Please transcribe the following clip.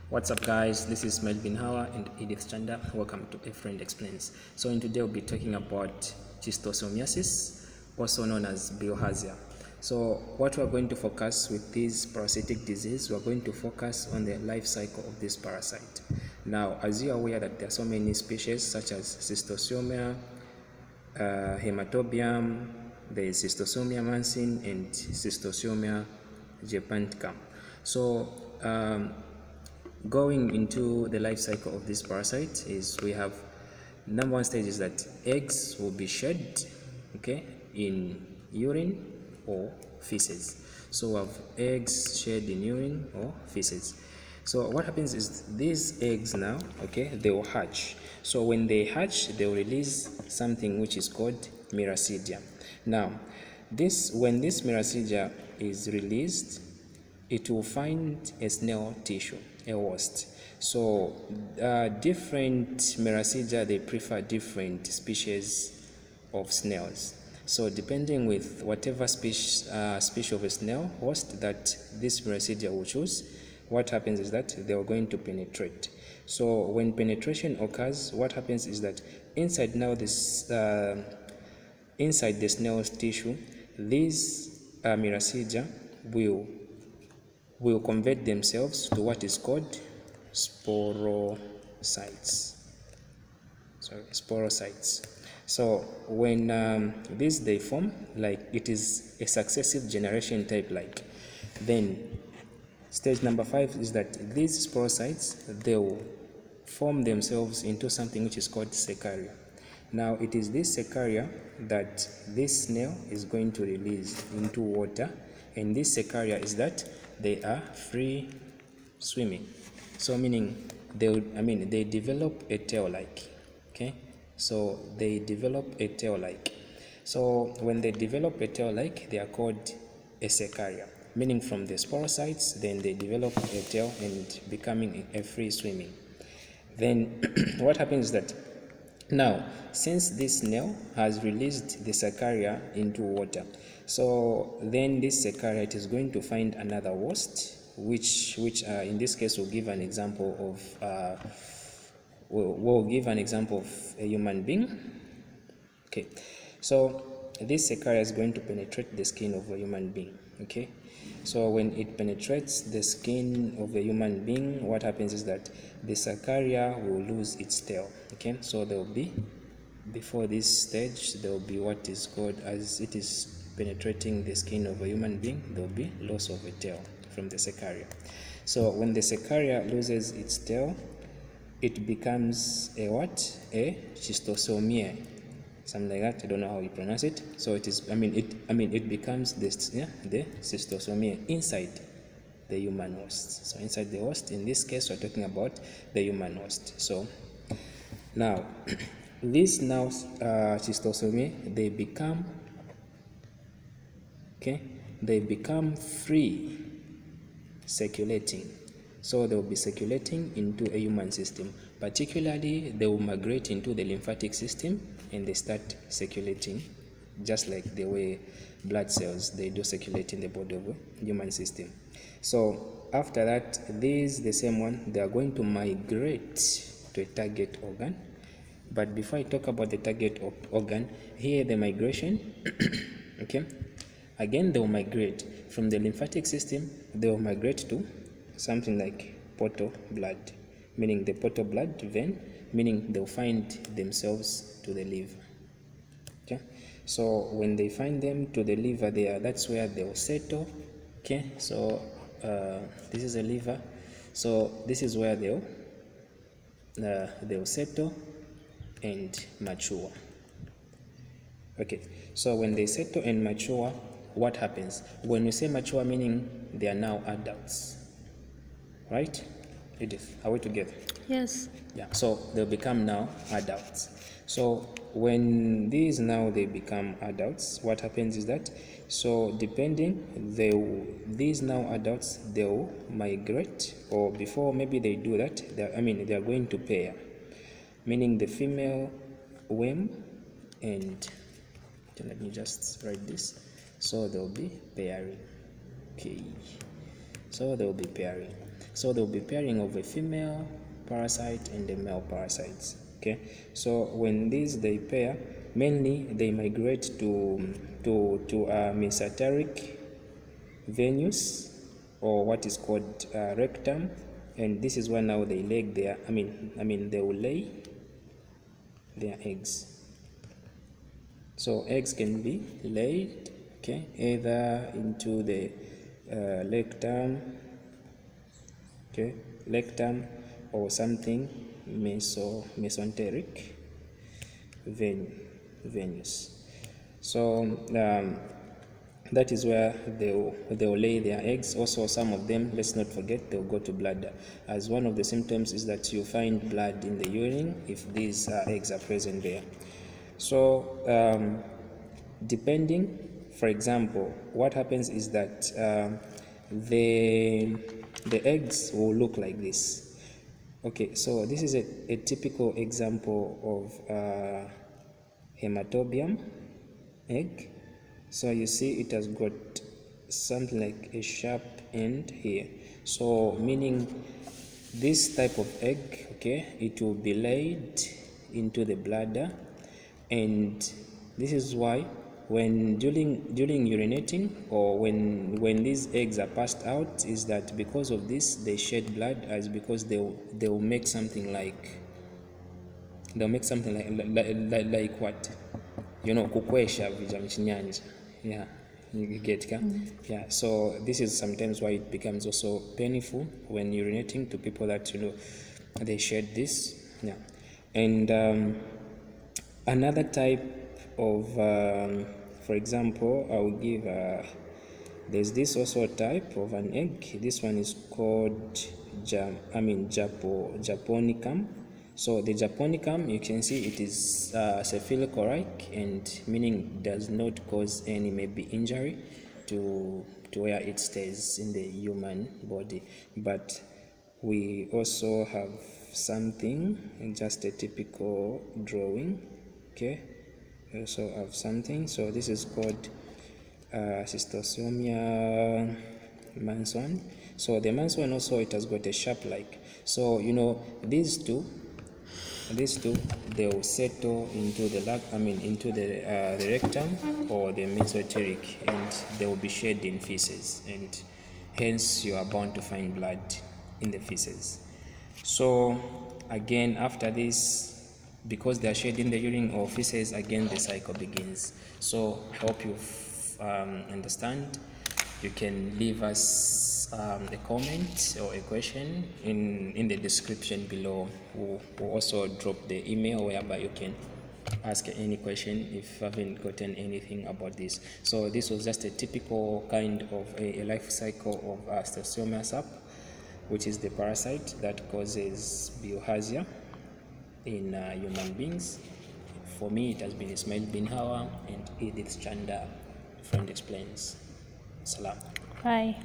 What's up guys, this is Bilharzia and Edith Chanda. Welcome to A Friend Explains. So in today we'll be talking about schistosomiasis, also known as Bilharzia. So what we're going to focus with this parasitic disease, we're going to focus on the life cycle of this parasite. Now, as you are aware that there are so many species such as schistosomia, hematobium, there is schistosomia mansin and schistosomia japonicum. So going into the life cycle of this parasite is we have number one stage is that eggs will be shed, okay, in urine or feces. So we have eggs shed in urine or feces. So what happens is these eggs now, okay, they will hatch. So when they hatch, they will release something which is called Bilharzia. Now when this Bilharzia is released, it will find a snail tissue, a host. So different Bilharzia, they prefer different species of snails. So depending with whatever species of a snail host that this Bilharzia will choose, what happens is that they are going to penetrate. So when penetration occurs, what happens is that inside now this inside the snail's tissue, these Bilharzia will convert themselves to what is called sporocytes. So when these they form, like it is a successive generation type, like then stage number 5 is that these sporocytes, they will form themselves into something which is called cercaria. Now it is this cercaria that this snail is going to release into water, and this cercaria is that they are free swimming. So meaning they develop a tail-like, okay? So they develop a tail-like. So when they develop a tail-like, they are called a cercaria, meaning from the sporocytes, then they develop a tail and becoming a free swimming. Then what happens is that now, since this snail has released the cercaria into water, so then this cercaria, it is going to find another host, which in this case will give an example of we'll give an example of a human being. Okay, so this cercaria is going to penetrate the skin of a human being. Okay, so when it penetrates the skin of a human being, what happens is that the cercaria will lose its tail. Okay, so there will be, before this stage, there will be what is called, as it is penetrating the skin of a human being, there will be loss of a tail from the cercaria. So when the cercaria loses its tail, it becomes a what? A schistosomia, something like that. I don't know how you pronounce it. So it is, it becomes this, the schistosomia inside the human host. So inside the host, in this case, we're talking about the human host. So now these now schistosomia, they become free circulating. So they will be circulating into a human system. Particularly, they will migrate into the lymphatic system and they start circulating, just like the way blood cells, they do circulate in the body of a human system. So after that, these, the same one, they are going to migrate to a target organ. But before I talk about the target organ, here the migration, okay, again they will migrate from the lymphatic system, they will migrate to something like portal blood, meaning the portal blood vein, meaning they'll find themselves to the liver. Okay, so when they find them to the liver there, that's where they'll settle. Okay, so this is a liver, so this is where they'll settle and mature. Okay, so when they settle and mature, what happens? When you say mature, meaning they are now adults, right? Edith, are we together? Yes. Yeah, so they'll become now adults. So when these now they become adults, what happens is that, so depending, these now adults, they'll migrate, or before maybe they do that, they are going to pair, meaning the female worm and, let me just write this, so they'll be pairing. Okay, so they'll be pairing. So there will be pairing of a female parasite and a male parasite. Okay, so when these they pair, mainly they migrate to mesenteric venous, or what is called rectum, and this is where now they lay their they will lay their eggs. So eggs can be laid, okay, either into the rectum, okay, rectum, or something mesenteric venous. So that is where they'll lay their eggs. Also, some of them, let's not forget, they'll go to bladder, as one of the symptoms is that you find blood in the urine if these eggs are present there. So depending, for example, what happens is that the eggs will look like this. Okay, so this is a typical example of hematobium egg. So you see it has got something like a sharp end here. So meaning this type of egg, okay, it will be laid into the bladder, and this is why when during urinating, or when these eggs are passed out, is that because of this they shed blood, as because they will make something like like what, you know, kukwesha vija mchinyanja. Yeah, you get it? Yeah, so this is sometimes why it becomes also painful when urinating to people that, you know, they shed this. Yeah, and another type of for example, I will give there's this also type of an egg. This one is called japonicum. So the japonicum, you can see it is cephalic, and meaning does not cause any maybe injury to where it stays in the human body. But we also have something, just a typical drawing. Okay, we also have something. So this is called schistosomia Manson. So the Manson also, it has got a sharp like. So you know, these two they will settle into the into the rectum or the mesenteric, and they will be shed in feces, and hence you are bound to find blood in the feces. So again, after this, because they are shed in the urine or feces, again the cycle begins. So I hope you understand. You can leave us a comment or a question in the description below. We'll also drop the email whereby you can ask any question if you haven't gotten anything about this. So this was just a typical kind of a life cycle of Schiostomatosis, which is the parasite that causes Bilharzia in human beings. For me, it has been Ismail bin Hawa and Edith Chanda. Friend explains. Salam. Bye.